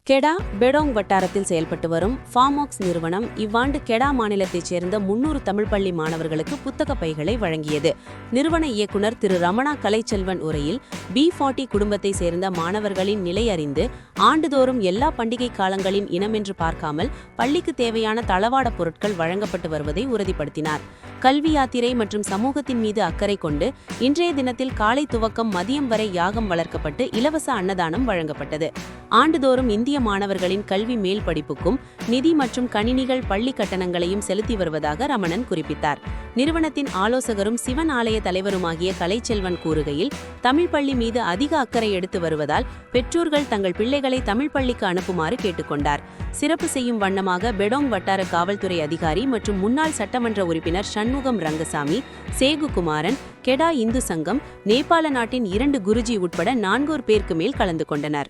கெடா பெடோங் வட்டாரத்தில் செயல்பட்டு வரும் ஃபார்மாக்ஸ் நிறுவனம் இவ்வாண்டு கெடா மாநிலத்தைச் சேர்ந்த 300 தமிழ் பள்ளி மாணவர்களுக்கு புத்தக பைகளை வழங்கியது. நிறுவன இயக்குனர் திரு ரமணா கலைச்செல்வன் உரையில் B40 குடும்பத்தை சேர்ந்த மாணவர்களின் நிலை அறிந்து ஆண்டுதோறும் எல்லா பண்டிகை காலங்களின் இனமென்று பார்க்காமல் பள்ளிக்கு தேவையான தளவாட பொருட்கள் வழங்கப்பட்டு வருவதை உறுதிப்படுத்தினார். கல்வி யாத்திரை மற்றும் சமூகத்தின் மீது அக்கறை கொண்டு இன்றைய தினத்தில் காலை துவக்கம் மதியம் வரை யாகம் வளர்க்கப்பட்டு இலவச அன்னதானம் வழங்கப்பட்டது. ஆண்டுதோறும் இந்திய மாணவர்களின் கல்வி மேல் படிப்புக்கும் நிதி மற்றும் கணினிகள் பள்ளி கட்டணங்களையும் செலுத்தி வருவதாக ரமணன் குறிப்பிட்டார். நிறுவனத்தின் ஆலோசகரும் சிவன் ஆலய தலைவருமாகிய கலைச்செல்வன் கூறுகையில், தமிழ் பள்ளி மீது அதிக அக்கறை எடுத்து வருவதால் பெற்றோர்கள் தங்கள் பிள்ளைகளை தமிழ் பள்ளிக்கு அனுப்புமாறு கேட்டுக்கொண்டார். சிறப்பு செய்யும் வண்ணமாக பெடோங் வட்டார காவல்துறை அதிகாரி மற்றும் முன்னாள் சட்டமன்ற உறுப்பினர் சண்முகம் ரங்கசாமி, சேகு குமாரன், கெடா இந்து சங்கம், நேபாள நாட்டின் 2 குருஜி உட்பட 4 பேருக்கு மேல் கலந்து கொண்டனர்.